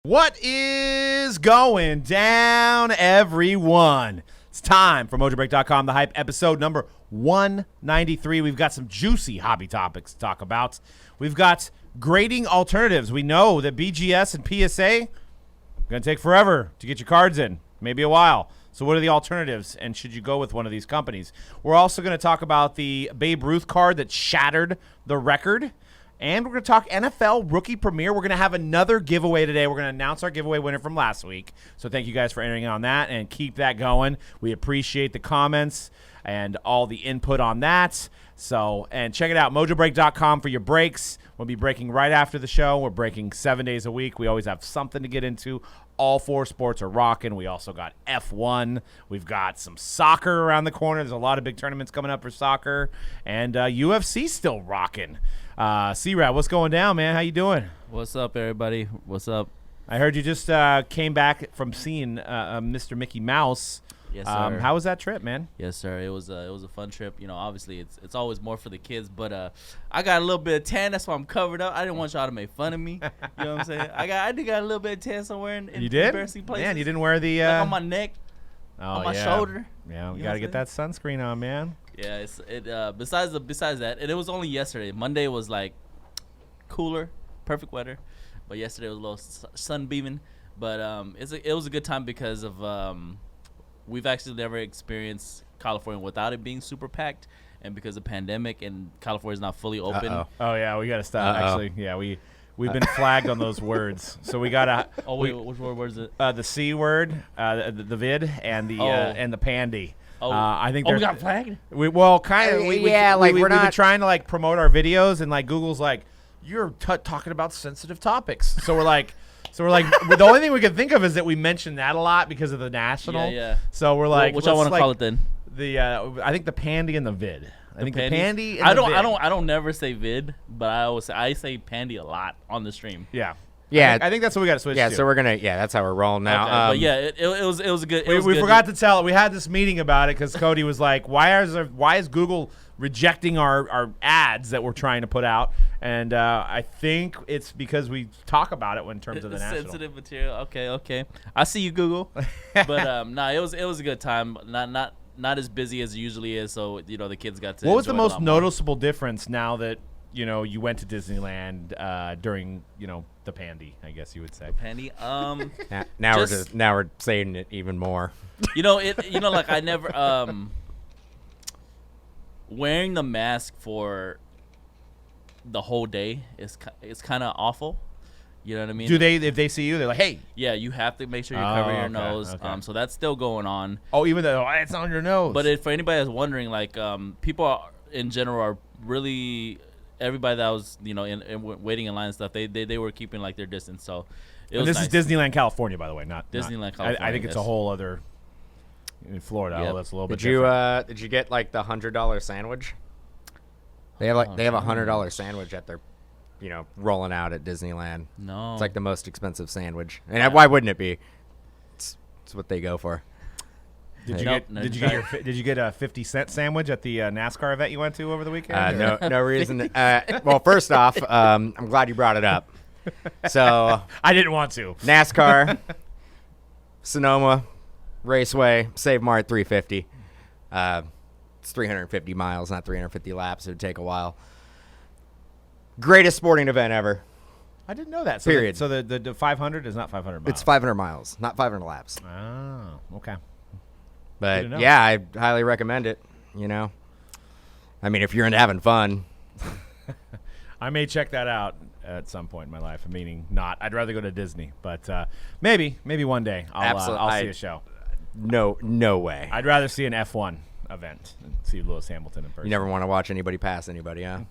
What is going down, everyone? It's time for Mojobreak.com, The Hype, episode number 193. We've got some juicy hobby topics to talk about. We've got grading alternatives. We know that BGS and PSA are going to take forever to get your cards in, maybe a while. So what are the alternatives, and should you go with one of these companies? We're also going to talk about the Babe Ruth card that shattered the record. And we're going to talk NFL Rookie Premiere. We're going to have another giveaway today. We're going to announce our giveaway winner from last week. So thank you guys for entering on that and keep that going. We appreciate the comments and all the input on that. So, and check it out, mojobreak.com for your breaks. We'll be breaking right after the show. We're breaking 7 days a week. We always have something to get into. All four sports are rocking. We also got F1. We've got some soccer around the corner. There's a lot of big tournaments coming up for soccer. And UFC still rocking. C-Rad, what's going down, man? How you doing? What's up, everybody? What's up? I heard you just came back from seeing Mr. Mickey Mouse. Yes, sir. How was that trip, man? Yes, sir. It was a fun trip. You know, obviously it's always more for the kids, but I got a little bit of tan. That's why I'm covered up. I didn't want y'all to make fun of me. You know what I'm saying? I did got a little bit of tan somewhere in you did? embarrassing places. Man, you didn't wear the like on my neck, on my shoulder. Yeah, we got to get that sunscreen on, man. Yeah, besides that, and it was only yesterday. Monday was like cooler, perfect weather, but yesterday was a little sun beaming. But it was a good time because of we've actually never experienced California without it being super packed, and because of pandemic and California is not fully open. Oh yeah, we got to stop. Actually, yeah, we've been flagged on those words, so we gotta. Oh wait, which word is it? The C word, the vid, and the pandy. I think we got flagged. We've been trying to like promote our videos, and like Google's like, you're talking about sensitive topics. So we're like, the only thing we can think of is that we mentioned that a lot because of the national. Yeah. So we're like, which I want to call it then. I think the pandy and the vid. The pandy. And I vid. don't never say vid, but I say pandy a lot on the stream. Yeah. Yeah, I think that's what we got to switch to. Yeah, so we're gonna. Yeah, that's how we're rolling now. Okay, but yeah, it was a good. We forgot to tell. We had this meeting about it because Cody was like, "Why is Google rejecting our ads that we're trying to put out?" And I think it's because we talk about it in terms of the national. Sensitive material. Okay. I see you, Google. But it was a good time. Not as busy as it usually is. So the kids got to. What was the most noticeable difference now that you went to Disneyland during the pandy, I guess you would say. Pandy. Now we're saying it even more. Like I never wearing the mask for the whole day is kind of awful. You know what I mean? Do they, if they see you, they're like, hey? Yeah, you have to make sure you're covering your nose. Okay. So that's still going on. Oh, even though it's on your nose. But for anybody that's wondering, like people in general are really. Everybody that was, waiting in line and stuff, they were keeping like their distance. So this is Disneyland, California, by the way, not Disneyland, California. I think it's a whole other in Florida. Yep. Oh, that's a little bit different. Did you get like the $100 sandwich? They have a $100 sandwich at their, rolling out at Disneyland. No, it's like the most expensive sandwich, and why wouldn't it be? It's what they go for. Did you get a 50-cent sandwich at the NASCAR event you went to over the weekend? No reason. Well, first off, I'm glad you brought it up. So I didn't want to. NASCAR, Sonoma Raceway, Save Mart 350. It's 350 miles, not 350 laps. It would take a while. Greatest sporting event ever. I didn't know that. So period. So the 500 is not 500 miles. It's 500 miles, not 500 laps. Oh, okay. But yeah, I highly recommend it. I mean, if you're into having fun, I may check that out at some point in my life. Meaning, not. I'd rather go to Disney, but maybe one day I'll see a show. No way. I'd rather see an F1 event and see Lewis Hamilton in person. You never want to watch anybody pass anybody, huh?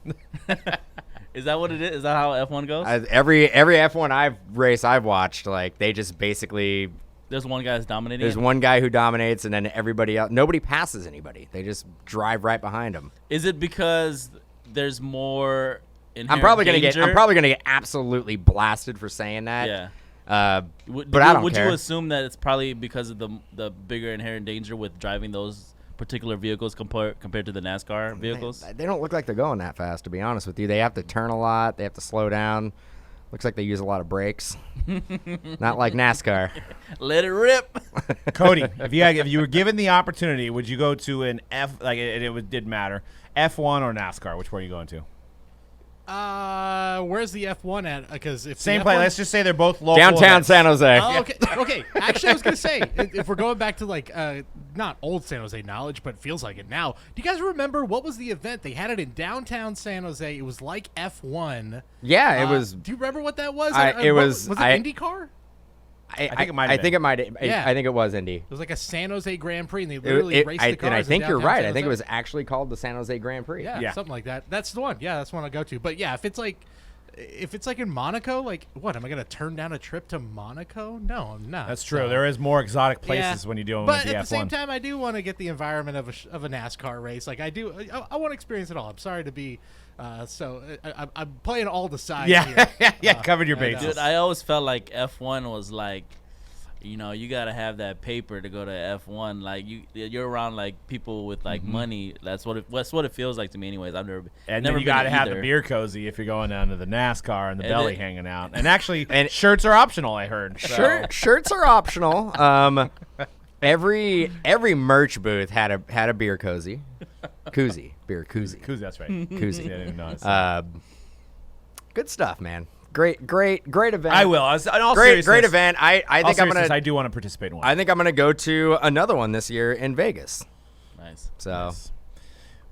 Is that what it is? Is that how F1 goes? Every F1 race I've watched, like they just basically. There's one guy that's dominating. There's one guy who dominates, and then everybody else. Nobody passes anybody. They just drive right behind him. Is it because there's more inherent I'm probably gonna get absolutely blasted for saying that. Yeah. But I don't care. Would you assume that it's probably because of the bigger inherent danger with driving those particular vehicles compared to the NASCAR vehicles? They don't look like they're going that fast, to be honest with you. They have to turn a lot. They have to slow down. Looks like they use a lot of brakes. Not like NASCAR. Let it rip. Cody, if you were given the opportunity, would you go to an F? Like didn't matter. F1 or NASCAR? Which one are you going to? Where's the F1 at? Because if Same the place. F1 Let's just say they're both local. Downtown events. San Jose. Oh, okay. Okay. Actually, I was gonna say if we're going back to like not old San Jose knowledge, but it feels like it now. Do you guys remember what was the event? They had it in downtown San Jose. It was like F1. Yeah, it was. Do you remember what that was? Was it IndyCar? I think it might have I think it might. Yeah. I think it was Indy. It was like a San Jose Grand Prix, and they literally raced the cars. And I think in you're downtown right. San I think it Jose. was actually called the San Jose Grand Prix. Yeah, something like that. That's the one. Yeah, that's the one I go to. But yeah, if it's like in Monaco, like what? Am I gonna turn down a trip to Monaco? No, I'm not. That's true. So- There is more exotic places when you do them But with the at F1. the same time, I do want to get the environment of a NASCAR race. Like I do, I want to experience it all. I'm sorry to be, I'm playing all the sides. Here. Covered your bases. Dude, I always felt like F1 was like, you gotta have that paper to go to F1. Like you're around like people with like money. That's what it feels like to me. Anyways, I've never. And never then you been got to have either. the beer cozy if you're going down to the NASCAR and the And belly it- hanging out. And actually, shirts are optional, I heard. So. Shirts are optional. Every merch booth had a beer koozie. Beer koozie. Koozie, that's right. Koozie. I didn't know. Good stuff, man. Great event. I will. In all Great seriousness, event. I think I'm gonna. I do want to participate in one. I think I'm gonna go to another one this year in Vegas. Nice. So.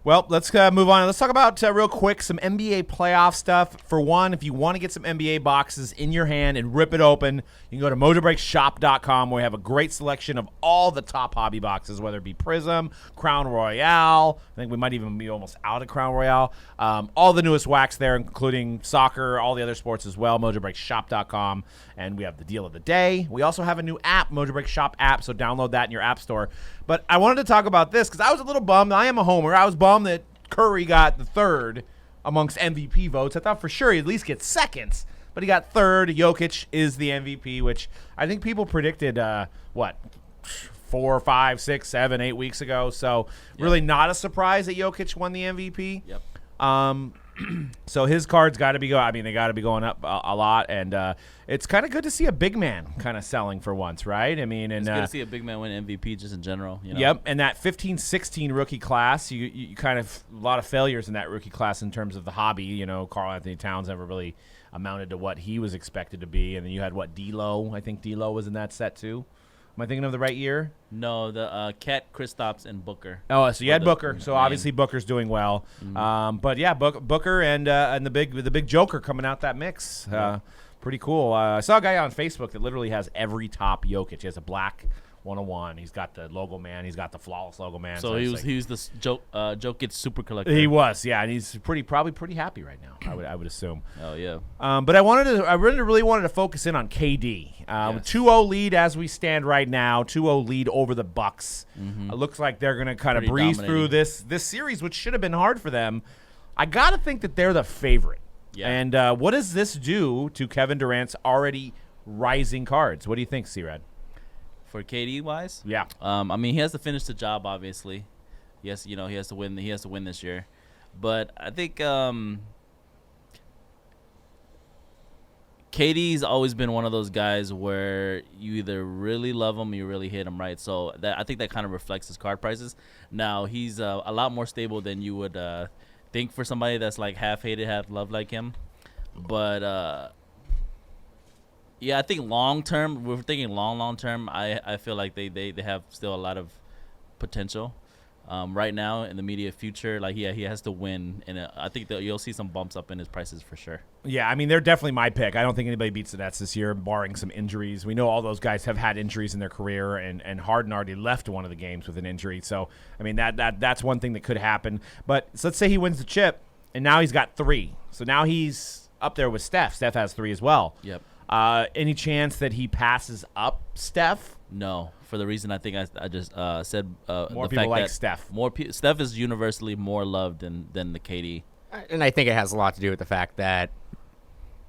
Well, let's move on. Let's talk about real quick some NBA playoff stuff. For one, if you want to get some NBA boxes in your hand and rip it open, you can go to mojobreakshop.com where we have a great selection of all the top hobby boxes, whether it be Prism, Crown Royale. I think we might even be almost out of Crown Royale. All the newest wax there, including soccer, all the other sports as well, mojobreakshop.com. And we have the deal of the day. We also have a new app, Mojobreak Shop app, so download that in your app store. But I wanted to talk about this because I was a little bummed. I am a homer. I was bummed that Curry got the third amongst MVP votes. I thought for sure he'd at least get seconds, but he got third. Jokic is the MVP, which I think people predicted, 4, 5, 6, 7, 8 weeks ago. So really not a surprise that Jokic won the MVP. Yep. So his cards got to be they got to be going up a lot, and it's kind of good to see a big man kind of selling for once, right? I mean, and It's good to see a big man win MVP just in general. Yep, and that 15-16 rookie class, you kind of a lot of failures in that rookie class in terms of the hobby. Karl Anthony Towns never really amounted to what he was expected to be, and then you had D'Lo. I think D'Lo was in that set too. Am I thinking of the right year? No, the Cat, Kristaps, and Booker. Oh, so you had Booker. So main. obviously Booker's doing well. But yeah, Booker and the big Joker coming out that mix. Pretty cool. I saw a guy on Facebook that literally has every top Jokic. He has a black 101. He's got the logo man. He's got the flawless logo man. So he was the Jokic super collector. He was, yeah, and he's probably pretty happy right now. I would assume. Oh yeah. But I really wanted to focus in on KD. Yes. 2-0 lead as we stand right now. 2-0 lead over the Bucks. Looks like they're going to kind of Pretty breeze dominating. through this series, which should have been hard for them. I got to think that they're the favorite. Yeah. And what does this do to Kevin Durant's already rising cards? What do you think, C-Rad? For KD wise, Yeah. I mean, he has to finish the job. Obviously, yes, he has to win. He has to win this year, but I think KD's always been one of those guys where you either really love him or you really hate him, right? So I think that kind of reflects his card prices. Now he's a lot more stable than you would think for somebody that's like half hated, half loved like him, but. Yeah, I think long term. We're thinking long term. I feel like they have still a lot of potential. Right now in the immediate future, like he has to win, and I think that you'll see some bumps up in his prices for sure. Yeah, I mean, they're definitely my pick. I don't think anybody beats the Nets this year, barring some injuries. We know all those guys have had injuries in their career, and Harden already left one of the games with an injury. So, I mean, that's one thing that could happen. But so let's say he wins the chip, and now he's got 3. So now he's up there with Steph. Steph has 3 as well. Yep. Any chance that he passes up Steph? No, for the reason I think I just said. More the people fact like that Steph. Steph is universally more loved than the KD. And I think it has a lot to do with the fact that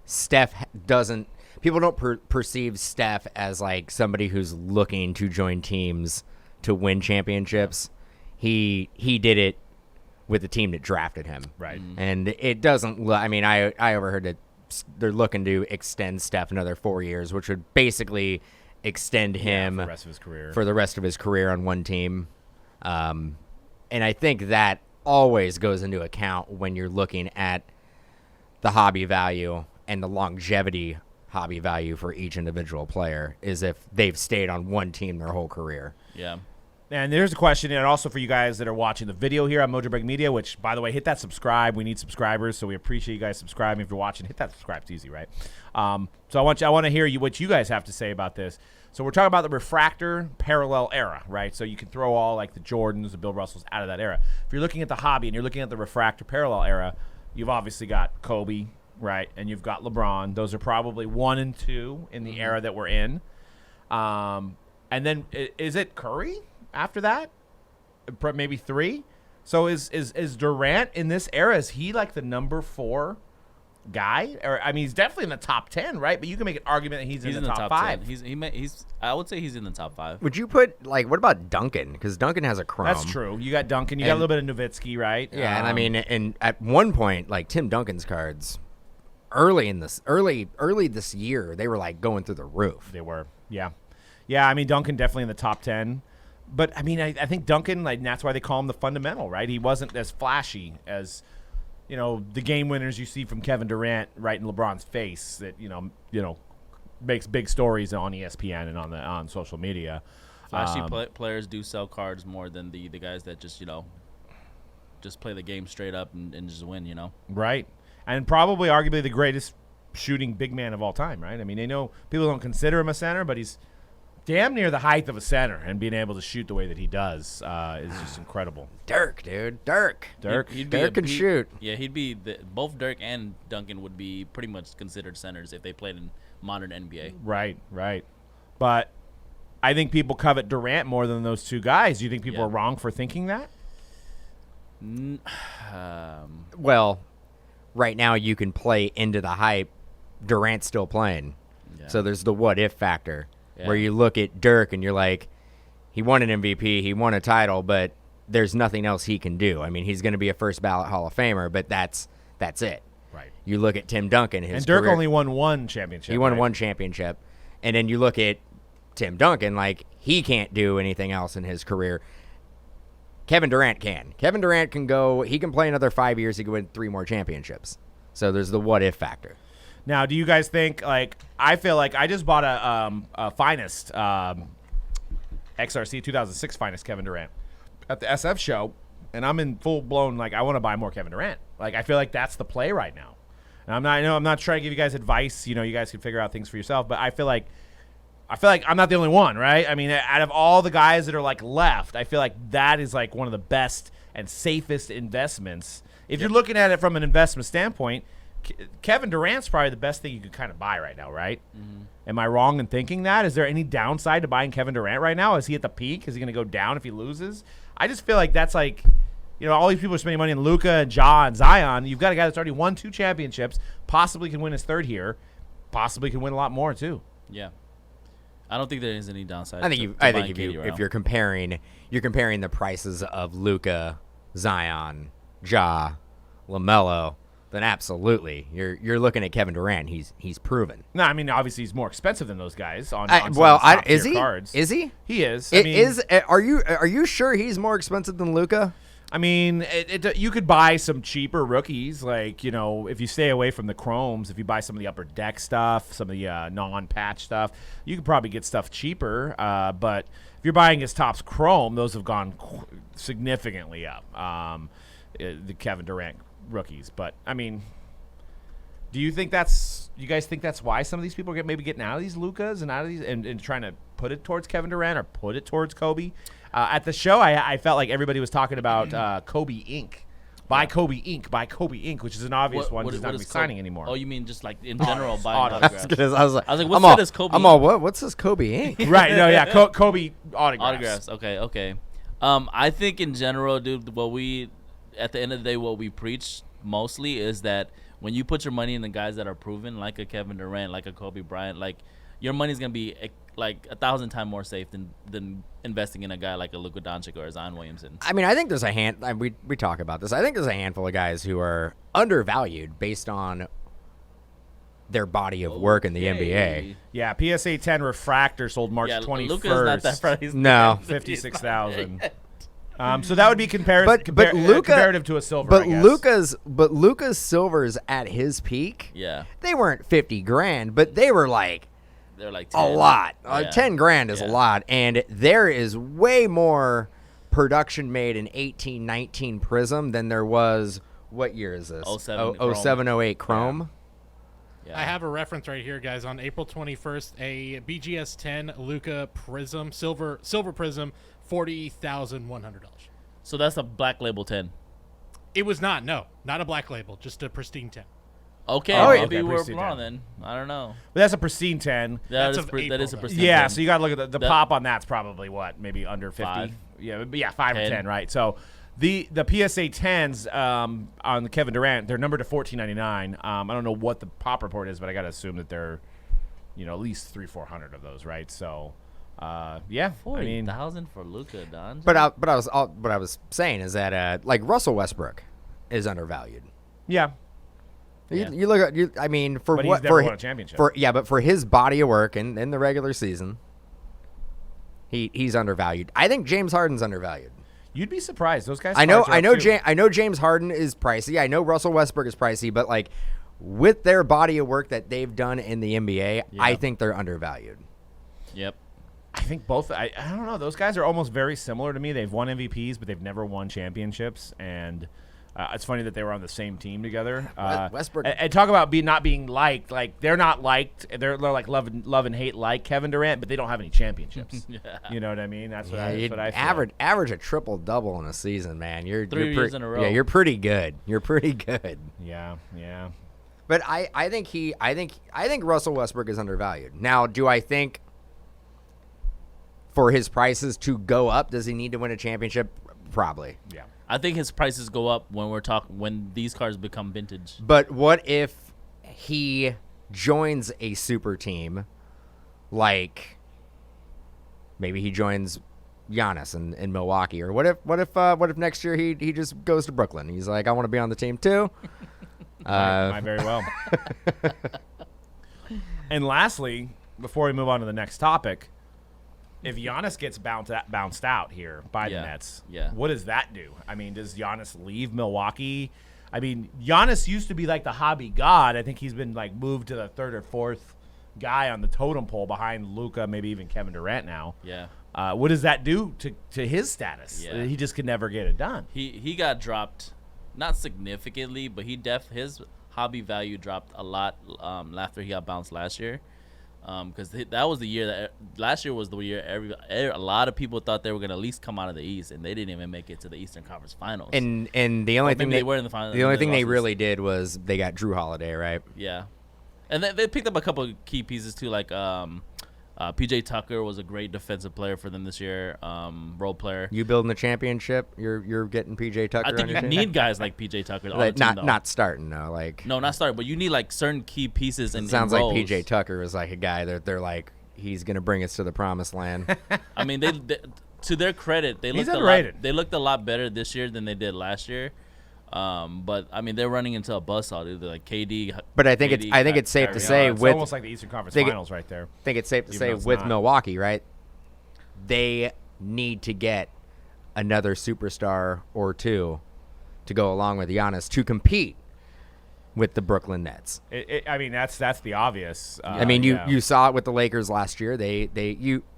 Steph doesn't. People don't perceive Steph as like somebody who's looking to join teams to win championships. He did it with the team that drafted him, Right. And it doesn't. I mean, I overheard that they're looking to extend Steph another 4 years, which would basically extend him for the rest of his career. For the rest of his career on one team. And I think that always goes into account when you're looking at the hobby value and the longevity hobby value for each individual player is if they've stayed on one team their whole career. Yeah. And there's a question, and also for you guys that are watching the video here on Mojobreak Media, which, by the way, hit that subscribe. We need subscribers, so we appreciate you guys subscribing. If you're watching, hit that subscribe. It's easy, right? So I want to hear what you guys have to say about this. So we're talking about the refractor parallel era, right? So you can throw all like the Jordans, the Bill Russells out of that era. If you're looking at the hobby and you're looking at the refractor parallel era, you've obviously got Kobe, right? And you've got LeBron. Those are probably 1 and 2 in the era that we're in. And then is it Curry after that? Maybe 3? So is Durant in this era, is he like the number 4 guy? Or I mean, he's definitely in the top 10, right? But you can make an argument that he's in the top 5. 10. I would say he's in the top 5. Would you put, like, what about Duncan? Because Duncan has a chrome. That's true. You got Duncan. You got a little bit of Nowitzki, right? Yeah, and I mean, and at one point, like Tim Duncan's cards, early this year, they were like going through the roof. They were, yeah. I mean, Duncan definitely in the top 10. But I mean, I think Duncan, like, that's why they call him the fundamental, right? He wasn't as flashy as, the game winners you see from Kevin Durant right in LeBron's face that makes big stories on ESPN and on social media. Flashy players do sell cards more than the guys that just just play the game straight up and just win. Right, and probably arguably the greatest shooting big man of all time. Right. I mean, people don't consider him a center, but he's damn near the height of a center, and being able to shoot the way that he does is just incredible. Dirk, dude. Dirk can shoot. Yeah, he'd be both Dirk and Duncan would be pretty much considered centers if they played in modern NBA. Right. But I think people covet Durant more than those two guys. Do you think people are wrong for thinking that? Well, right now you can play into the hype. Durant's still playing. Yeah. So there's the what if factor. Yeah. Where you look at Dirk and you're like, he won an MVP, he won a title, but there's nothing else he can do. I mean, he's going to be a first ballot Hall of Famer, but that's it. Right. You look at Tim Duncan, and Dirk only won 1 championship. He won 1 championship, and then you look at Tim Duncan, like he can't do anything else in his career. Kevin Durant can. Kevin Durant can go. He can play another 5 years. He can win 3 more championships. So there's the what if factor. Now, do you guys think, like, I feel like I just bought a Finest, XRC 2006 Finest Kevin Durant at the SF show, and I'm in full-blown, like, I want to buy more Kevin Durant. Like, I feel like that's the play right now. And I'm not trying to give you guys advice. You guys can figure out things for yourself, but I feel like I'm not the only one, right? I mean, out of all the guys that are, like, left, I feel like that is, like, one of the best and safest investments. If you're looking at it from an investment standpoint, Kevin Durant's probably the best thing you could kind of buy right now, right? Mm-hmm. Am I wrong in thinking that? Is there any downside to buying Kevin Durant right now? Is he at the peak? Is he going to go down if he loses? I just feel like that's like, all these people are spending money on Luka and Ja and Zion. You've got a guy that's already won 2 championships, possibly can win his 3rd here, possibly can win a lot more too. Yeah. I don't think there is any downside. I think if you're comparing the prices of Luka, Zion, Ja, LaMelo, then absolutely, you're looking at Kevin Durant. He's proven. No, I mean obviously he's more expensive than those guys on is he? Cards. Is he? He is. Are you sure he's more expensive than Luka? I mean, you could buy some cheaper rookies, like if you stay away from the chromes, if you buy some of the upper deck stuff, some of the non-patch stuff, you could probably get stuff cheaper. But if you're buying his Topps chrome, those have gone significantly up. The Kevin Durant rookies, but I mean, do you guys think that's why some of these people are maybe getting out of these Lukas and out of these and trying to put it towards Kevin Durant or put it towards Kobe? At the show, I felt like everybody was talking about Kobe Inc. Buy Kobe Inc., which is an obvious one. He's not going to be signing anymore. Oh, you mean just like in general buying autographs? I was like, what is Kobe? I'm all, what? What's this Kobe Inc.? Right, no, yeah, Kobe autographs. Okay. I think in general, dude, at the end of the day, what we preach mostly is that when you put your money in the guys that are proven, like a Kevin Durant, like a Kobe Bryant, like your money's gonna be like 1,000 times more safe than investing in a guy like a Luka Doncic or a Zion Williamson. I mean, I think there's we talk about this. I think there's a handful of guys who are undervalued based on their body of work in the NBA. Yeah, PSA 10 refractor sold March 21st. Luka's not that price. No. 56,000. So that would be comparative to a silver. But I guess. Luka's silvers at his peak. Yeah. They weren't 50 grand, but they were like They're like a 10. lot. Yeah. 10 grand is a Yeah. lot, and there is way more production made in 18-19 Prism than there was. What year is this? 07 08 Chrome. Yeah. I have a reference right here, guys. On April 21st, a BGS 10 Luka Prism, silver Prism, $40,100. So that's a black label 10. It was not a black label, just a pristine 10. Okay, Oh, yeah. maybe Okay, we're pristine wrong 10. then. I don't know. But that's a pristine 10. That That's is of that April, is a though. pristine Yeah, 10. so you got to look at the That- pop on that's probably what, maybe under 50. 5. Yeah, 5 or 10. 10, right? So the PSA 10s on the Kevin Durant, they're numbered to $14.99. I don't know what the pop report is, but I got to assume that they're, at least 300-400 of those, right? So, yeah, I mean, 40,000 for Luka Doncic. What I was saying is that like Russell Westbrook is undervalued. yeah. Yeah. You look at I mean for But he's what never for won a championship. but for his body of work in the regular season, he's undervalued. I think James Harden's undervalued. You'd be surprised. Those guys. I know cards are up, too. I know James Harden is pricey. I know Russell Westbrook is pricey, but like with their body of work that they've done in the NBA, I think they're undervalued. Yep. I think both. I don't know. Those guys are almost very similar to me. They've won MVPs, but they've never won championships. And it's funny that they were on the same team together. Westbrook- and talk about not being liked. Like they're not liked. They're like love and hate like Kevin Durant, but they don't have any championships. Yeah. You know what I mean? That's what Yeah, I feel. average a triple double in a season, man. You're 3 years in a row. Yeah, you're pretty good. You're pretty good. Yeah. But I think Russell Westbrook is undervalued. Now, do I think for his prices to go up, does he need to win a championship? Probably. Yeah. I think his prices go up when these cars become vintage. But what if he joins a super team, like maybe he joins Giannis in Milwaukee, or what if next year he just goes to Brooklyn? He's like, I want to be on the team too. Might very well. And lastly, before we move on to the next topic, if Giannis gets bounced out here by the Yeah, Nets, yeah. what does that do? I mean, does Giannis leave Milwaukee? I mean, Giannis used to be like the hobby god. I think he's been like moved to the third or fourth guy on the totem pole behind Luka, maybe even Kevin Durant now. Yeah. What does that do to his status? Yeah. He just could never get it done. He got dropped, not significantly, but his hobby value dropped a lot after he got bounced last year. Because that was the year that last year was the year a lot of people thought they were going to at least come out of the East, and they didn't even make it to the Eastern Conference Finals. And the only thing they were in the finals. the only thing they lost. really did was they got Drew Holiday, right? Yeah, and they picked up a couple of key pieces too, like PJ Tucker was a great defensive player for them this year, role player. You building the championship, you're getting PJ Tucker. I think on you your team? need guys like PJ Tucker on Like, the team, though. not starting though. Like No, not starting, but you need like certain key pieces and it sounds and like roles. PJ Tucker is like a guy that they're like he's gonna bring us to the promised land. I mean, they to their credit, they He's looked underrated. They looked a lot better this year than they did last year. But I mean, they're running into a buzzsaw, dude. They're like KD. But I think it's safe to Kyrie say It's with almost like the Eastern Conference Think it- Finals right there. I think it's safe to Even say though it's with not. Milwaukee, right? They need to get another superstar or two to go along with Giannis to compete with the Brooklyn Nets. I mean, that's the obvious. I mean, you saw it with the Lakers last year. They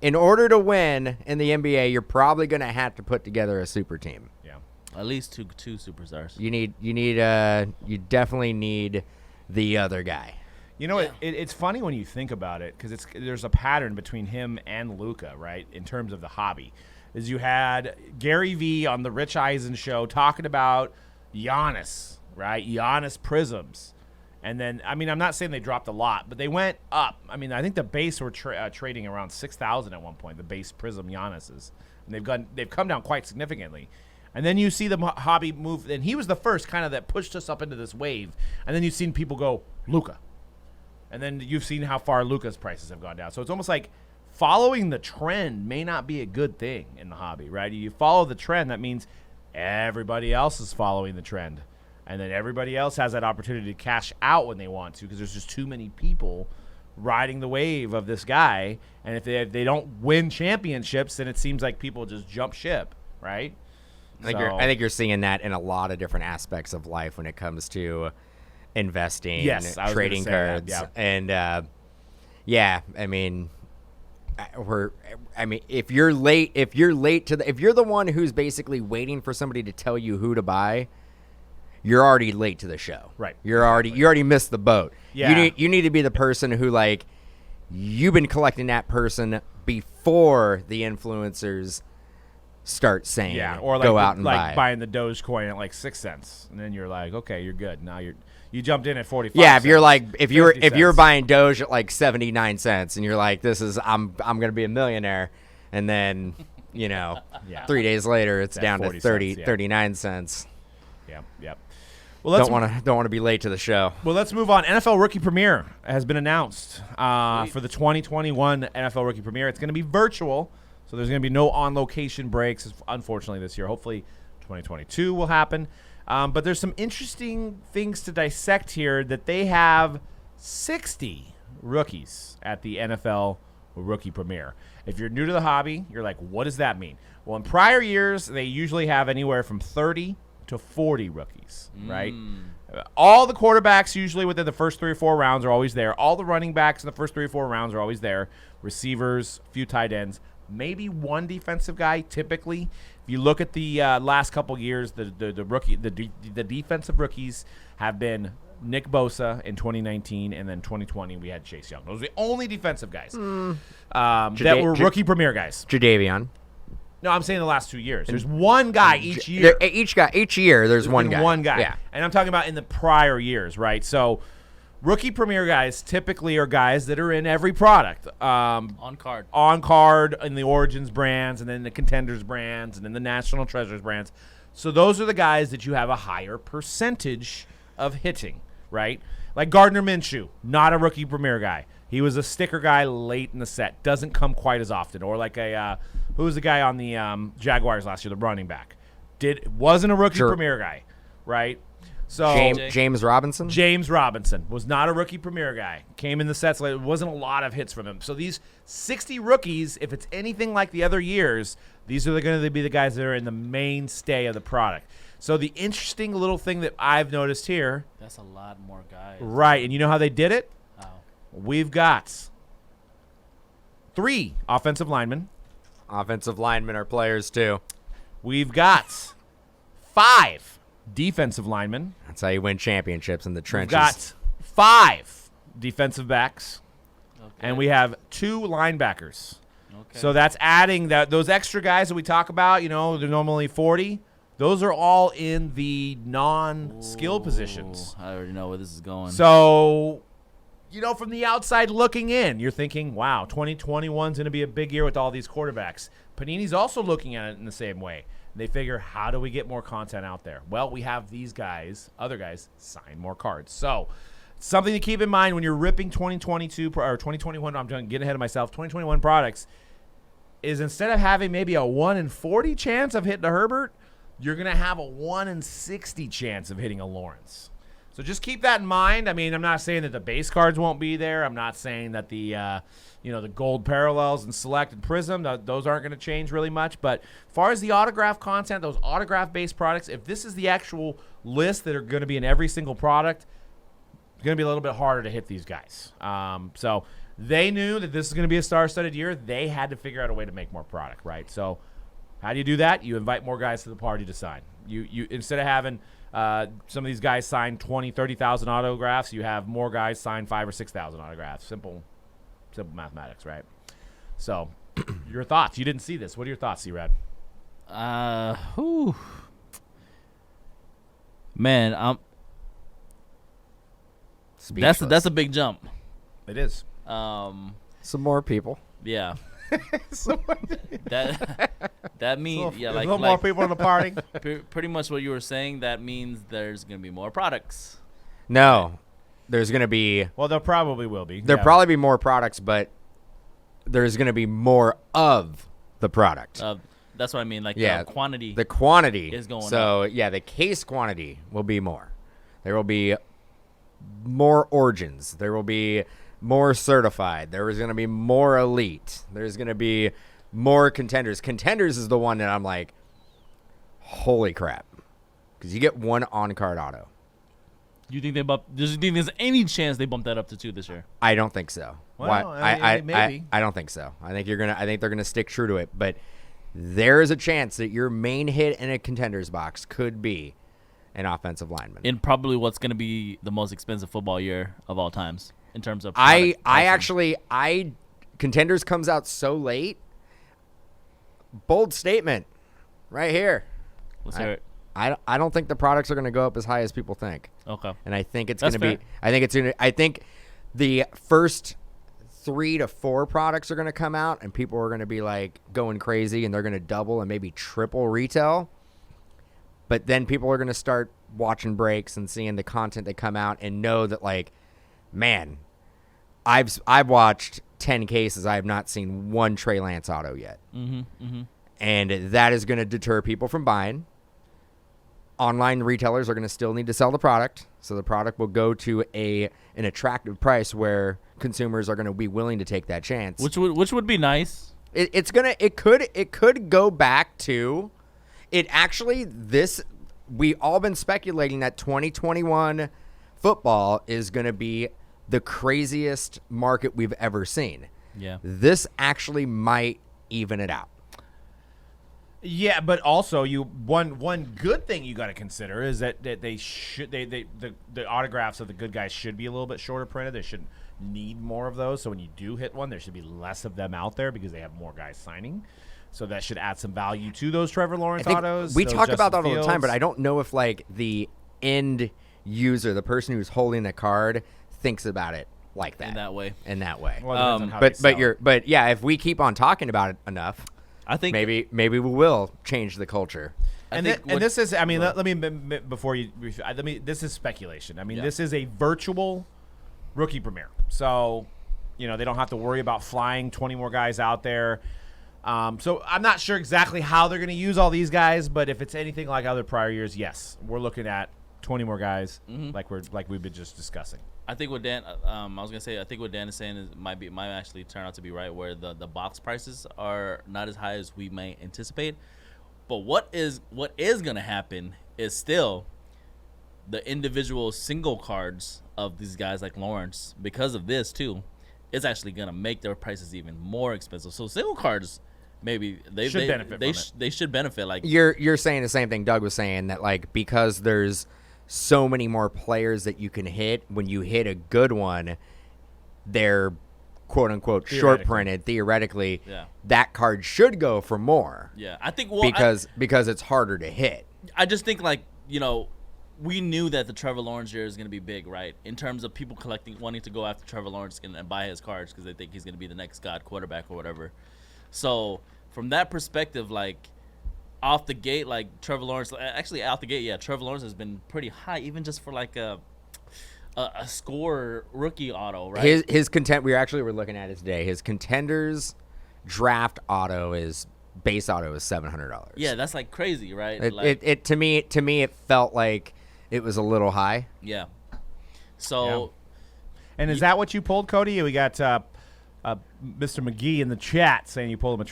in order to win in the NBA, you're probably going to have to put together a super team. Yeah. At least two superstars. You definitely need the other guy. You know, it's funny when you think about it because there's a pattern between him and Luka, right? In terms of the hobby, is you had Gary Vee on the Rich Eisen show talking about Giannis, right? Giannis prisms, and then I mean I'm not saying they dropped a lot, but they went up. I mean I think the base were trading around 6,000 at one point. The base prism Giannis's, and they've come down quite significantly. And then you see the hobby move, and he was the first kind of that pushed us up into this wave. And then you've seen people go Luka. And then you've seen how far Luka's prices have gone down. So it's almost like following the trend may not be a good thing in the hobby, right? You follow the trend, that means everybody else is following the trend. And then everybody else has that opportunity to cash out when they want to, because there's just too many people riding the wave of this guy. And if they don't win championships, then it seems like people just jump ship, right? I think you're seeing that in a lot of different aspects of life when it comes to investing, Yes, I was trading gonna say that, cards, yeah. and I mean, if you're the one who's basically waiting for somebody to tell you who to buy, you're already late to the show. Right. You already missed the boat. Yeah. You need to be the person who, like, you've been collecting that person before the influencers start saying, or like go out and buy. buying the Dogecoin at like 6 cents, and then you're like, okay, you're good. Now you jumped in at 45. Yeah, if you're like if you're 50 you're cents. buying Doge at like 79 cents and you're like, this is I'm gonna be a millionaire, and then Yeah. 3 days later it's At down to 40 30 cents, yeah. 39 cents. Yep. Well, let's Don't want to be late to the show. Well, let's move on. NFL Rookie Premiere has been announced for the 2021 NFL Rookie Premiere. It's going to be virtual, so there's going to be no on-location breaks, unfortunately, this year. Hopefully, 2022 will happen. But there's some interesting things to dissect here, that they have 60 rookies at the NFL Rookie Premiere. If you're new to the hobby, you're like, what does that mean? Well, in prior years, they usually have anywhere from 30 to 40 rookies, right? All the quarterbacks usually within the first 3 or 4 rounds are always there. All the running backs in the first 3 or 4 rounds are always there. Receivers, few tight ends, maybe one defensive guy typically. If you look at the last couple years, the defensive rookies have been Nick Bosa in 2019, and then 2020 we had Chase Young. Those are the only defensive guys that were rookie premier guys. Jadeveon. No, I'm saying the last 2 years. There's one guy each year. Each year there's one been guy. One guy. Yeah. And I'm talking about in the prior years, right? So rookie premier guys typically are guys that are in every product. On card. On card in the Origins brands, and then the Contenders brands, and then the National Treasures brands. So those are the guys that you have a higher percentage of hitting, right? Like Gardner Minshew, not a rookie premier guy. He was a sticker guy late in the set. Doesn't come quite as often. Or like who was the guy on the Jaguars last year, the running back? Wasn't a rookie premier guy, right? So James Robinson? James Robinson was not a rookie premier guy. Came in the sets late. It wasn't a lot of hits from him. So these 60 rookies, if it's anything like the other years, these are going to be the guys that are in the mainstay of the product. So the interesting little thing that I've noticed here. That's a lot more guys. Right, and you know how they did it? How? We've got 3 offensive linemen. Offensive linemen are players too. We've got 5 defensive linemen. That's how you win championships in the We've trenches. got 5 defensive backs. Okay. And we have 2 linebackers. Okay. So that's adding those extra guys that we talk about, they're normally 40. Those are all in the non-skill positions. I already know where this is going. So, from the outside looking in, you're thinking, wow, 2021 is going to be a big year with all these quarterbacks. Panini's also looking at it in the same way. They figure, how do we get more content out there? Well, we have these guys, other guys, sign more cards. So, something to keep in mind when you're ripping 2022 or 2021, I'm getting ahead of myself, 2021 products, is instead of having maybe a 1 in 40 chance of hitting a Herbert, you're going to have a 1 in 60 chance of hitting a Lawrence. So just keep that in mind. I mean, I'm not saying that the base cards won't be there. I'm not saying that the gold parallels and select and prism, those aren't going to change really much. But as far as the autograph content, those autograph-based products, if this is the actual list that are going to be in every single product, it's going to be a little bit harder to hit these guys. So they knew that this is going to be a star-studded year. They had to figure out a way to make more product, right? So how do you do that? You invite more guys to the party to sign. You instead of having some of these guys sign 20, 30,000 autographs, you have more guys sign 5,000 or 6,000 autographs. Simple mathematics, right? So, your thoughts? You didn't see this. What are your thoughts, C-Rad? Man, that's a big jump. It is. Some more people. Yeah. that means a little more people in the party. Pretty much what you were saying. That means there's gonna be more products. No, there's going to be. Well, there probably will be. There'll probably be more products, but there's going to be more of the product. That's what I mean. Like Yeah, the quantity. The quantity is going So yeah, the case quantity will be more. There will be more origins. There will be more certified. There is going to be more elite. There's going to be more contenders. Contenders is the one that I'm like, holy crap. Because you get one on-card auto. You think there's any chance they bump that up to 2 this year? I don't think so. Well, maybe. I don't think so. I think they're gonna stick true to it. But there is a chance that your main hit in a contenders box could be an offensive lineman. In probably what's going to be the most expensive football year of all times in terms of. Contenders comes out so late. Bold statement, right here. Let's hear it. I don't think the products are going to go up as high as people think. Okay. And I think it's That's going to be. fair. I think the first 3 to 4 products are going to come out, and people are going to be like going crazy, and they're going to double and maybe triple retail. But then people are going to start watching breaks and seeing the content that come out and know that, like, man, I've watched 10 cases. I have not seen one Trey Lance auto yet. And that is going to deter people from buying. Online retailers are going to still need to sell the product, so the product will go to an attractive price where consumers are going to be willing to take that chance. Which would be nice. It could go back to it. Actually, we all been speculating that 2021 football is going to be the craziest market we've ever seen. Yeah. This actually might even it out. Yeah, but also one good thing you got to consider is that the autographs of the good guys should be a little bit shorter printed. They should need more of those. So when you do hit one, there should be less of them out there because they have more guys signing. So that should add some value to those Trevor Lawrence autos. We those talk about Justin that all the time, Fields. but I don't know if like the end user, the person who's holding the card, thinks about it like that. In that way. Well, it depends on how they sell it. but yeah, if we keep on talking about it enough, I think maybe we will change the culture. This is, I mean, let me before you, this is speculation. I mean, this is a virtual rookie premiere, so they don't have to worry about flying 20 more guys out there. So I'm not sure exactly how they're going to use all these guys, but if it's anything like other prior years, yes, we're looking at 20 more guys, like we've been just discussing. I think what Dan, I was gonna say, I think what Dan is saying is might actually turn out to be right, where the box prices are not as high as we may anticipate. But what is gonna happen is still the individual single cards of these guys like Lawrence, because of this too, it's actually gonna make their prices even more expensive. So single cards, maybe they should benefit from it. They should benefit. Like You're saying the same thing Doug was saying, that like because there's so many more players that you can hit, when you hit a good one, they're quote unquote short printed. Theoretically, that card should go for more. Yeah, I think because it's harder to hit. I just think like we knew that the Trevor Lawrence year is going to be big, right? In terms of people wanting to go after Trevor Lawrence and buy his cards because they think he's going to be the next god quarterback or whatever. So from that perspective, like off the gate, like Trevor Lawrence, actually out the gate, Trevor Lawrence has been pretty high, even just for like a score rookie auto, right? His content we were looking at it today. His contenders draft auto base auto is $700. Yeah, that's like crazy, right? To me it felt like it was a little high. Yeah. So, and is that what you pulled, Cody? We got Mr. McGee in the chat saying you pulled him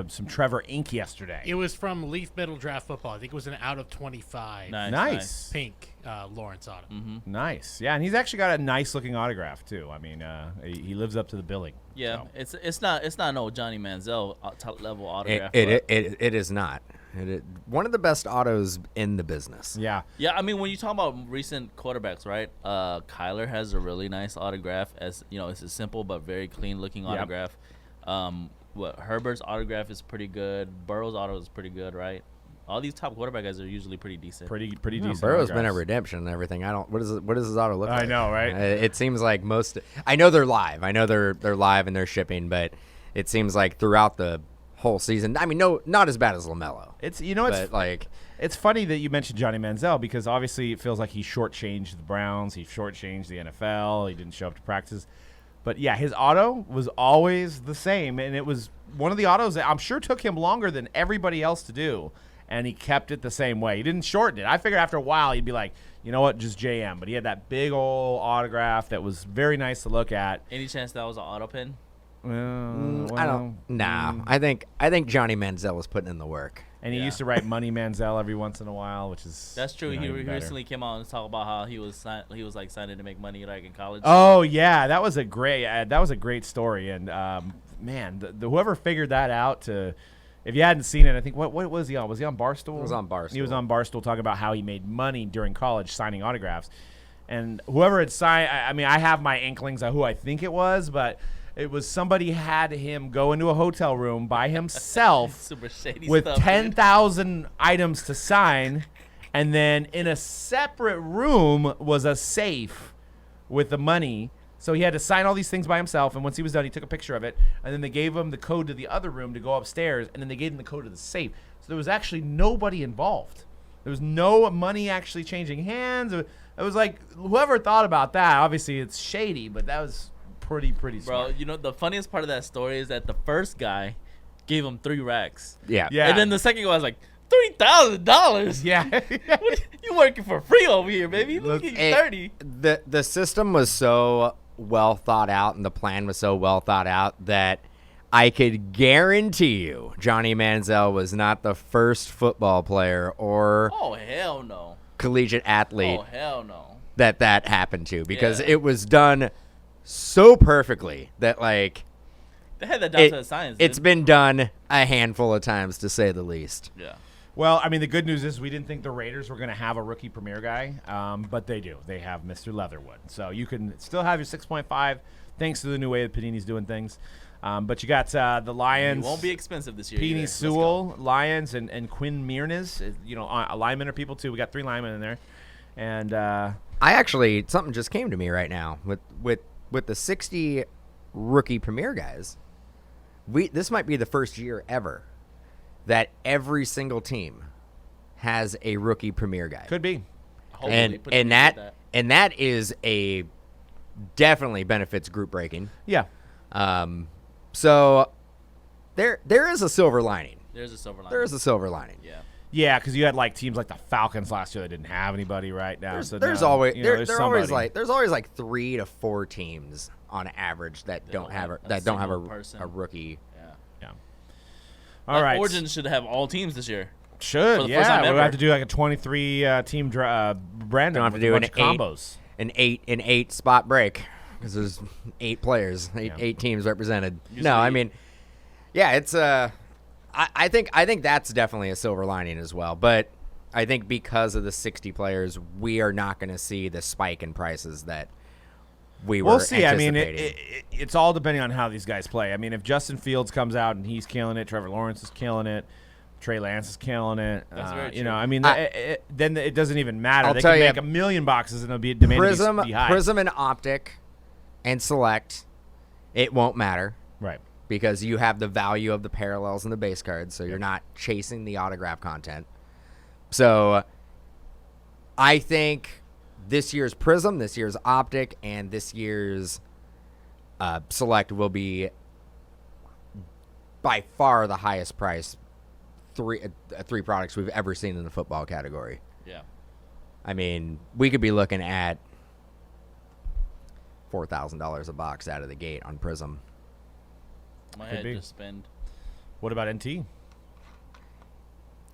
some Trevor ink yesterday. It was from Leaf Middle Draft Football. I think it was an out of 25. Nice. Pink Lawrence auto. Mm-hmm. Nice. Yeah, and he's actually got a nice looking autograph too. I mean, he lives up to the billing. Yeah, so. It's not no Johnny Manziel top level autograph. It is not. One of the best autos in the business. Yeah. Yeah, I mean, when you talk about recent quarterbacks, right? Kyler has a really nice autograph. As it's a simple but very clean looking autograph. Herbert's autograph is pretty good. Burrow's auto is pretty good, right? All these top quarterback guys are usually pretty decent. Pretty decent. Burrow's been a redemption and everything. What does his auto look like? I know, right? It seems like I know they're live. I know they're live and they're shipping, but it seems like throughout the whole season. I mean, no, not as bad as LaMelo. It's funny that you mentioned Johnny Manziel because obviously it feels like he shortchanged the Browns, he shortchanged the NFL, he didn't show up to practice. But yeah, his auto was always the same, and it was one of the autos that I'm sure took him longer than everybody else to do. and he kept it the same way. He didn't shorten it. I figured after a while he'd be like, you know what, just JM. But he had that big old autograph that was very nice to look at. Any chance that was an auto pin? I don't. Nah, I think Johnny Manziel was putting in the work. And he used to write Money Manziel every once in a while, which is That's true. you know, He even better. recently came out and talked about how he was like signing to make money like in college. Oh yeah, that was a great story. And man, whoever figured that out to. If you hadn't seen it, I think what was he on? Was he on Barstool? He was on Barstool. He was on Barstool talking about how he made money during college signing autographs. And whoever had signed, I mean, I have my inklings of who I think it was, but it was somebody had him go into a hotel room by himself Super shady with stuff. 10,000 items to sign, and then in a separate room was a safe with the money. So he had to sign all these things by himself, and once he was done, he took a picture of it, and then they gave him the code to the other room to go upstairs, and then they gave him the code to the safe. So there was actually nobody involved. There was no money actually changing hands. It was like, whoever thought about that, obviously it's shady, but that was pretty Bro, smart. you know, the funniest part of that story is that the first guy gave him 3 racks. Yeah. Yeah. And then the second guy was like, $3,000? Yeah. You working for free over here, baby. Look at you, 30. The system was so well thought out and the plan was so well thought out that I could guarantee you Johnny Manziel was not the first football player or Oh, hell no. collegiate athlete Oh, hell no. that happened to, because Yeah. it was done so perfectly that, like, They had that down to the science. it's dude. been done a handful of times, to say the least. Yeah. Well, I mean, the good news is we didn't think the Raiders were going to have a rookie premier guy, but they do. They have Mr. Leatherwood. So you can still have your 6.5 thanks to the new way that Panini's doing things. But you got the Lions. It won't be expensive this year. Penny either. Let's go. Sewell, Lions, and Quinn Mearnes. You know, linemen are people, too. We got 3 linemen in there. And Something just came to me right now. With the 60 rookie premier guys, this might be the first year ever that every single team has a rookie premier guy. could be. Hopefully put and together that and that is a definitely benefits group breaking. Yeah. So there is a silver lining. There's a silver lining. There is a silver lining. Yeah. Yeah, because you had like teams like the Falcons last year that didn't have anybody right now. There's always there's always somebody. there's always like 3 to 4 teams on average that don't have a single person. a rookie. Yeah. Yeah. All Like, right. Origins should have all teams this year. For Should, the first yeah. time We'll ever. have to do like a 23 team brand. Don't have to with do a an bunch of 8 combos. an 8 spot break because there's 8 players, 8 teams represented. Used No, to be I 8. mean, yeah, it's I think that's definitely a silver lining as well. But I think because of the 60 players, we are not going to see the spike in prices that we were We'll see. I mean, anticipating. it's all depending on how these guys play. I mean, if Justin Fields comes out and he's killing it, Trevor Lawrence is killing it, Trey Lance is killing it. That's very You true. know, I mean, then it doesn't even matter. I'll They tell can you, make 1,000,000 boxes and it'll be demanded Prism, to be high. Prism and Optic and Select, it won't matter Right. because you have the value of the parallels and the base cards, so you're not chasing the autograph content. So I think this year's Prism, this year's Optic, and this year's Select will be by far the highest price three products we've ever seen in the football category. Yeah. I mean, we could be looking at $4,000 a box out of the gate on Prism. My Could head be. just spend. What about NT?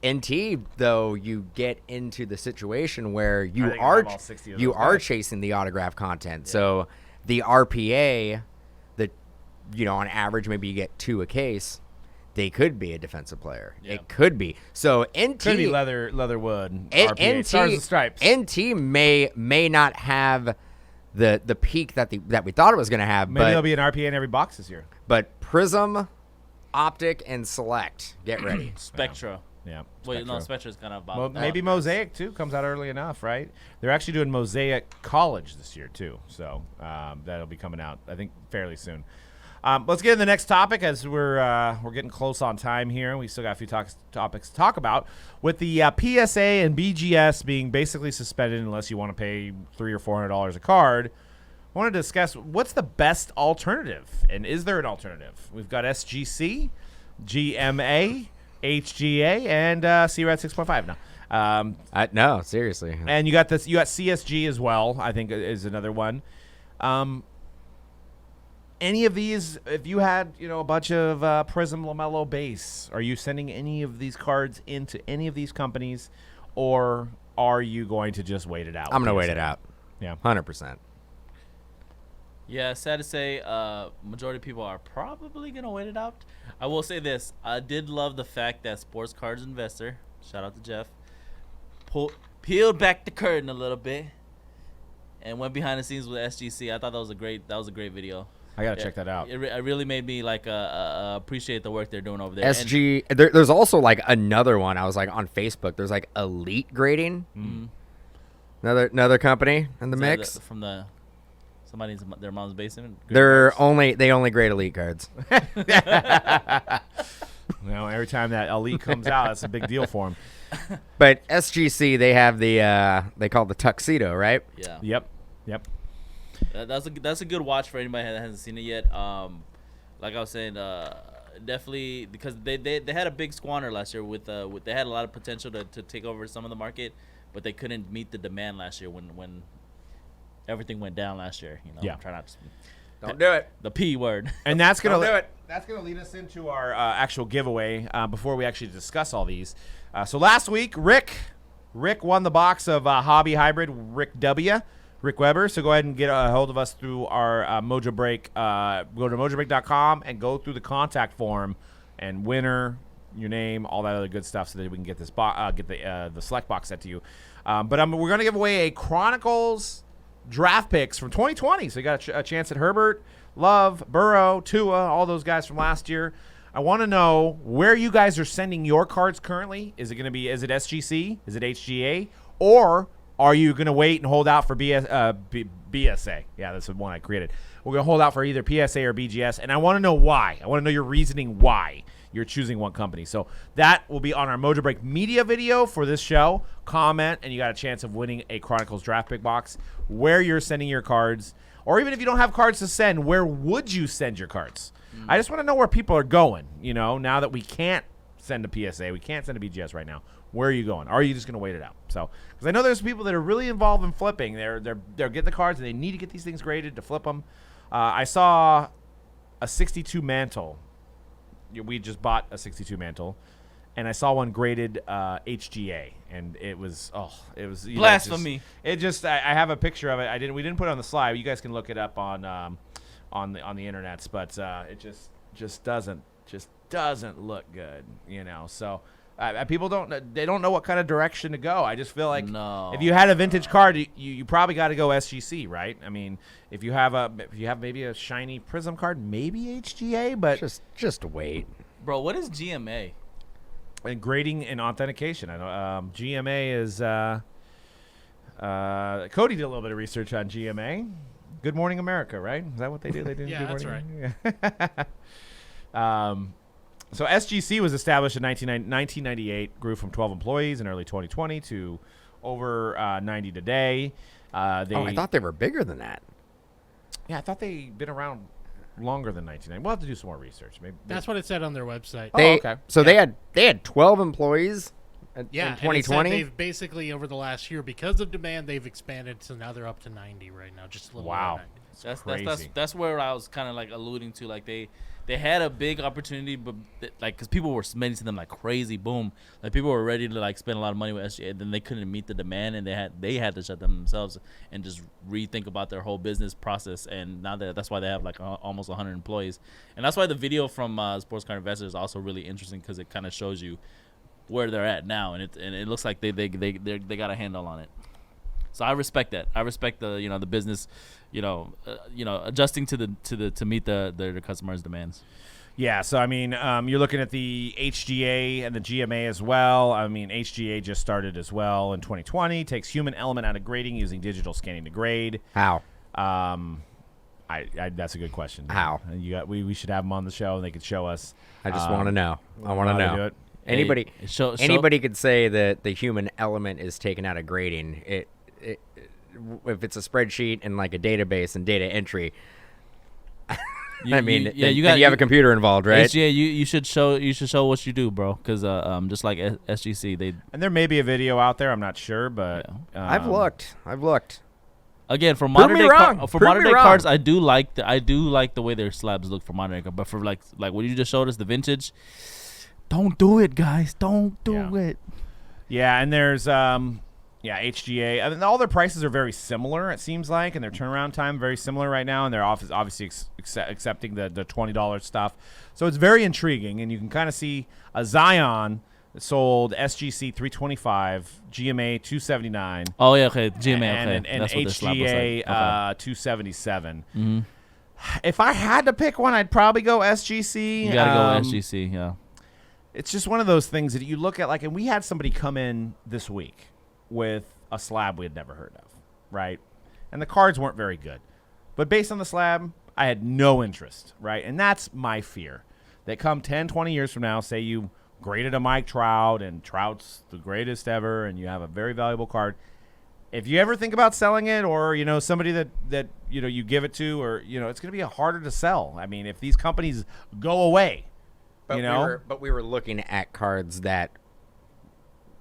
NT, though, you get into the situation where I you think are I have all 60 of you those are guys. chasing the autograph content. So the RPA, that on average maybe you get 2 a case. They could be a defensive player. Yeah. It could be. So NT Could be Leatherwood. RPA, Stars and Stripes. NT may not have the peak that we thought it was going to have, Maybe there'll be an RPA in every box this year. but Prism, Optic, and Select, get ready. Spectra. Yeah. Wait, no, Spectra. Spectra's kind of about. Maybe Mosaic too comes out early enough, right? They're actually doing Mosaic College this year too, so that'll be coming out I think fairly soon. Let's get to the next topic as we're getting close on time here. We still got a few topics to talk about. With the PSA and BGS being basically suspended unless you want to pay $300 or $400 a card, I want to discuss what's the best alternative, and is there an alternative? We've got SGC, GMA, HGA, and CRAD 6.5. No. No, seriously. And you got this. You got CSG as well. I think is another one. Any of these? If you had, a bunch of Prism Lamello base, are you sending any of these cards into any of these companies, or are you going to just wait it out? I'm gonna wait it out. Yeah, 100%. Yeah, sad to say, majority of people are probably gonna wait it out. I will say this: I did love the fact that Sports Cards Investor, shout out to Jeff, peeled back the curtain a little bit and went behind the scenes with SGC. I thought that was a great video. I gotta check that out. It really made me appreciate the work they're doing over there. SG. There's also like another one. I was like on Facebook. There's like Elite Grading. Another company in the mix. From somebody's their mom's basement. They only grade Elite cards. Every time that Elite comes out, that's a big deal for them. But SGC, they have they call it the tuxedo, right? Yeah. Yep. That's a good watch for anybody that hasn't seen it yet. Like I was saying, definitely because they had a big squander last year with they had a lot of potential to take over some of the market, but they couldn't meet the demand last year when everything went down last year. Yeah. Try not to. Don't do it. The P word. And that's gonna Don't do it. That's gonna lead us into our actual giveaway before we actually discuss all these. So last week, Rick won the box of Hobby Hybrid Rick Weber. So go ahead and get a hold of us through our Mojobreak. Go to mojobreak.com and go through the contact form and winner, your name, all that other good stuff, so that we can get this get the select box set to you. But we're going to give away a Chronicles draft picks from 2020. So you got a chance at Herbert, Love, Burrow, Tua, all those guys from last year. I want to know where you guys are sending your cards currently. Is it SGC? Is it HGA? Or are you going to wait and hold out for BSA? Yeah, that's the one I created. We're going to hold out for either PSA or BGS, and I want to know why. I want to know your reasoning why you're choosing one company. So that will be on our Mojobreak media video for this show. Comment, and you got a chance of winning a Chronicles draft pick box, where you're sending your cards. Or even if you don't have cards to send, where would you send your cards? I just want to know where people are going, now that we can't send a PSA, we can't send a BGS right now. Where are you going? Are you just going to wait it out? So, because I know there's people that are really involved in flipping. They're getting the cards and they need to get these things graded to flip them. I saw a 62 mantle. We just bought a 62 mantle, and I saw one graded HGA, and it was blasphemy. I have a picture of it. We didn't put it on the slide. You guys can look it up on the internets, but it just doesn't look good, So. People don't know what kind of direction to go. I just feel like if you had a vintage card, you probably got to go SGC, right? I mean, if you have maybe a shiny Prism card, maybe HGA, but just wait, bro. What is GMA? And grading and authentication. I know GMA is. Cody did a little bit of research on GMA. Good Morning America, right? Is that what they do? They do. Yeah, Good that's Morning? Right. So SGC was established in 1998, grew from 12 employees in early 2020 to over 90 today. I thought they were bigger than that. Yeah, I thought they'd been around longer than 1990. We'll have to do some more research. Maybe That's what it said on their website. Okay. So they had 12 employees in Yeah, 2020. they've basically over the last year, because of demand, they've expanded, so now they're up to 90 right now, just a little Wow. over 90. That's where I was kind of like alluding to, like they had a big opportunity, but because people were spending to them like crazy, boom, like people were ready to like spend a lot of money with SGA, and then they couldn't meet the demand, and they had to shut them themselves and just rethink about their whole business process. And now that's why they have like almost 100 employees, and that's why the video from Sports Card Investor is also really interesting, because it kind of shows you where they're at now, and it looks like they got a handle on it. So I respect that. I respect the the business, adjusting to meet their customers' demands. Yeah, so I mean, you're looking at the HGA and the GMA as well. I mean, HGA just started as well in 2020. Takes human element out of grading using digital scanning to grade. How? That's a good question. How? We should have them on the show, and they could show us. I just want to know. I want how to to know. do it. Anybody, Hey, anybody could say that the human element is taken out of grading. If it's a spreadsheet and like a database and data entry, I mean, yeah, then you got you have a computer involved, right? HGA, you should show what you do, bro. Because just like SGC, they And there may be a video out there. I'm not sure, but I've looked. again for Prove modern me day wrong. for Prove modern me day wrong. cards, I do like the way their slabs look for modern day. But for like what you just showed us, the vintage, don't do it, guys. Don't do it. Yeah, and there's HGA. I mean, all their prices are very similar, it seems like, and their turnaround time very similar right now, and they're obviously accepting the $20 stuff. So it's very intriguing, and you can kind of see a Zion sold SGC 325, GMA 279. Oh yeah, okay, GMA, and that's what their slab looks HGA like. Okay. 277. Mm-hmm. If I had to pick one, I'd probably go SGC. You gotta go SGC, yeah. It's just one of those things that you look at, like, and we had somebody come in this week with a slab we had never heard of, right? And the cards weren't very good. But based on the slab, I had no interest, right? And that's my fear. That come 10, 20 years from now, say you graded a Mike Trout, and Trout's the greatest ever, and you have a very valuable card. If you ever think about selling it, or, somebody that you give it to, or, it's going to be harder to sell. I mean, if these companies go away, But we were looking at cards that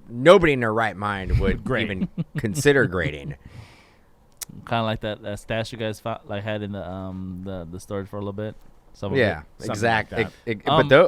nobody in their right mind would even consider grading. Kind of like that stash you guys had in the storage for a little bit. Yeah, Something exactly. like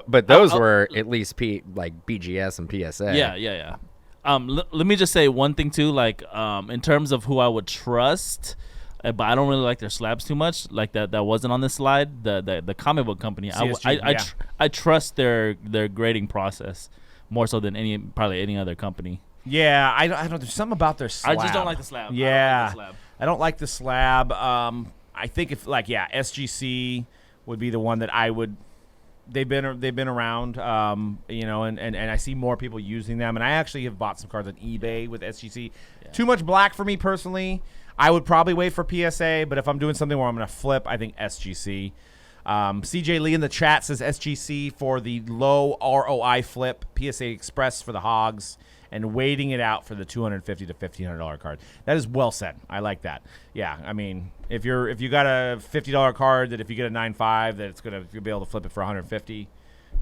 But those were at least like BGS and PSA. Yeah. Let me just say one thing too. Like, in terms of who I would trust, but I don't really like their slabs too much. Like that wasn't on this slide. The comic book company. CSG, I trust their grading process more so than probably any other company. Yeah, I don't. There's something about their slab. I just don't like the slab. Yeah, I don't like the slab. I think if SGC would be the one that I would. They've been around, and I see more people using them. And I actually have bought some cards on eBay with SGC. Yeah. Too much black for me personally. I would probably wait for PSA, but if I'm doing something where I'm going to flip, I think SGC. CJ Lee in the chat says SGC for the low ROI flip, PSA Express for the hogs, and waiting it out for the $250 to $1,500 card. That is well said. I like that. Yeah, I mean, if you got a $50 card that if you get a 9.5 that you'll be able to flip it for $150.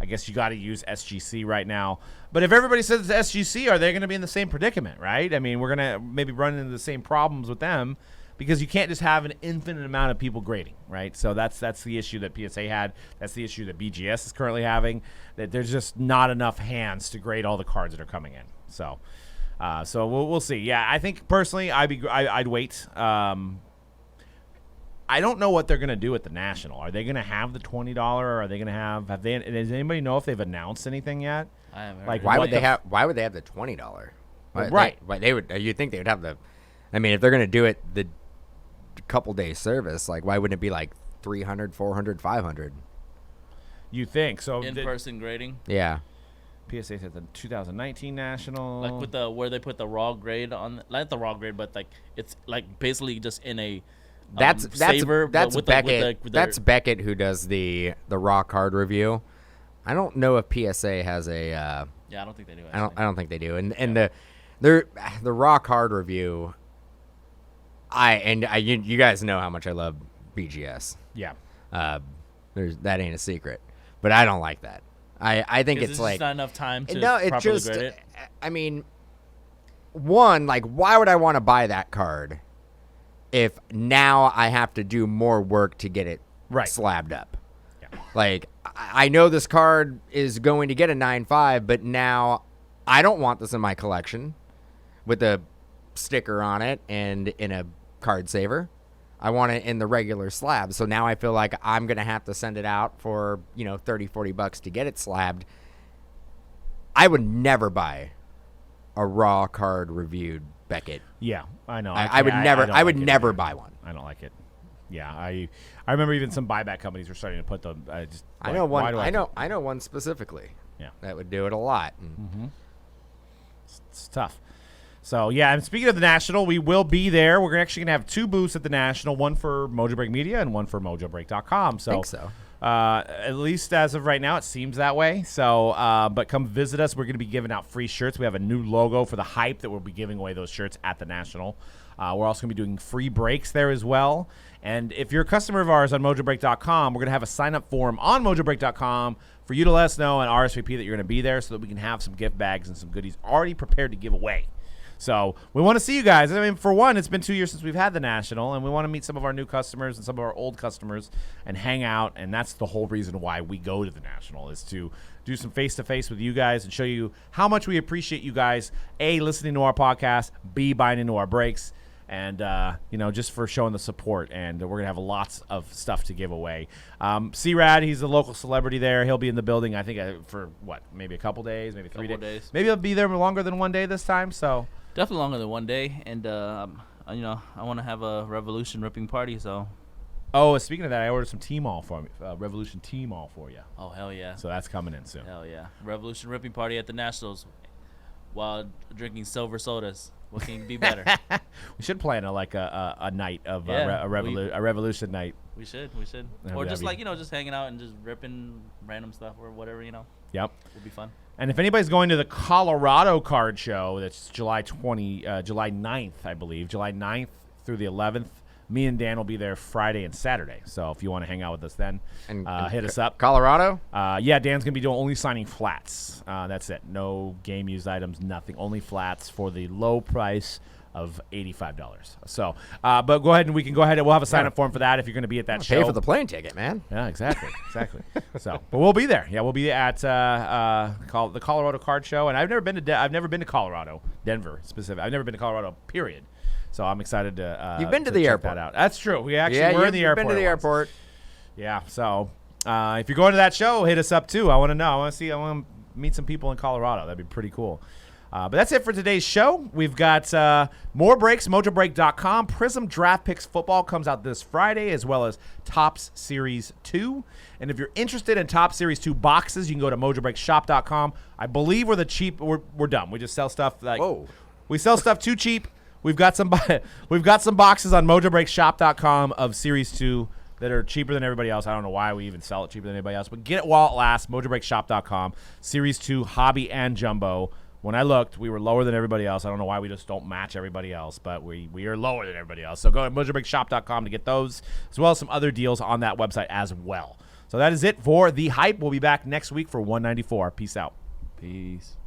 I guess you got to use SGC right now. But if everybody says it's SGC, are they going to be in the same predicament, right? I mean, we're going to maybe run into the same problems with them because you can't just have an infinite amount of people grading, right? So that's the issue that PSA had. That's the issue that BGS is currently having, that there's just not enough hands to grade all the cards that are coming in. So we'll see. Yeah, I think personally I'd wait. I don't know what they're going to do at the National. Are they going to have the $20? Or are they going to have they? Does anybody know if they've announced anything yet? I haven't. Like, why would they have the $20? Right. They would. You'd think they would have the. I mean, if they're going to do it the couple days service, like why wouldn't it be like 300, 400, 500? You think so? In-person grading. Yeah. PSA said the 2019 National. Like with where they put the raw grade on, not the raw grade, but like it's like basically just in a. That's saver, that's with Beckett. with that's Beckett who does the raw card review. I don't know if PSA has a. Yeah, I don't think they do. I don't think they do. And the raw card review. You guys know how much I love BGS. Yeah. That ain't a secret, but I don't like that. I think it's like just not enough time to it's properly just. grade it. I mean, one, like, why would I want to buy that card if now I have to do more work to get it slabbed up? Yeah. Like, I know this card is going to get a 9.5, but now I don't want this in my collection with a sticker on it and in a card saver. I want it in the regular slab. So now I feel like I'm going to have to send it out for, $30, $40 to get it slabbed. I would never buy a raw card reviewed Beckett. Yeah, I know. I would never buy one. I don't like it. Yeah, I remember even some buyback companies were starting to put them. I know one. I know one specifically. Yeah, that would do it a lot. It's tough. So yeah, and speaking of the National, we will be there. We're actually gonna have two booths at the National, one for Mojobreak Media and one for Mojobreak.com. So, I think so. At least as of right now, it seems that way. So, but come visit us. We're going to be giving out free shirts. We have a new logo for the hype that we'll be giving away those shirts at the National. We're also going to be doing free breaks there as well. And if you're a customer of ours on Mojobreak.com, we're going to have a sign-up form on Mojobreak.com for you to let us know and RSVP that you're going to be there so that we can have some gift bags and some goodies already prepared to give away. So we want to see you guys. I mean, for one, it's been 2 years since we've had the National, and we want to meet some of our new customers and some of our old customers and hang out. And that's the whole reason why we go to the National, is to do some face-to-face with you guys and show you how much we appreciate you guys, A, listening to our podcast, B, buying into our breaks, and, just for showing the support. And we're going to have lots of stuff to give away. C-Rad, he's a local celebrity there. He'll be in the building, I think, for, maybe a couple days, maybe 3 days. Maybe he'll be there longer than 1 day this time, so... Definitely longer than 1 day, and I want to have a Revolution ripping party. So, speaking of that, I ordered some T-Mall for me, Revolution T-Mall for you. Oh hell yeah! So that's coming in soon. Hell yeah! Revolution ripping party at the Nationals, while drinking silver sodas. What can be better? We should plan a night of a Revolution night. We should, or just just hanging out and just ripping random stuff or whatever. Yep, would be fun. And if anybody's going to the Colorado Card Show, that's July 9th, I believe, July 9th through the 11th, me and Dan will be there Friday and Saturday. So if you want to hang out with us then, hit us up. Colorado? Yeah, Dan's going to be only signing flats. That's it. No game-used items, nothing. Only flats for the low price of $85. So, but go ahead and we'll have a sign-up form for that if you're going to be at that show. Pay for the plane ticket, man. Yeah, exactly. So, but we'll be there. Yeah, we'll be at the Colorado Card Show, and I've never been to Colorado, Denver specific. I've never been to Colorado, period. So I'm excited to. You've been to the check airport. that out. That's true. We actually were in the airport. Been to the airport. Yeah. So if you're going to that show, hit us up too. I want to know. I want to meet some people in Colorado. That'd be pretty cool. But that's it for today's show. We've got more breaks, Mojobreak.com. Prism Draft Picks Football comes out this Friday, as well as Topps Series 2. And if you're interested in Topps Series 2 boxes, you can go to MojobreakShop.com. I believe we're done. We just sell stuff we sell stuff too cheap. We've got some boxes on MojobreakShop.com of Series 2 that are cheaper than everybody else. I don't know why we even sell it cheaper than anybody else, but get it while it lasts. MojobreakShop.com, Series 2, Hobby and Jumbo. When I looked, we were lower than everybody else. I don't know why we just don't match everybody else, but we are lower than everybody else. So go to MojobreakShop.com to get those, as well as some other deals on that website as well. So that is it for The Hype. We'll be back next week for 194. Peace out. Peace.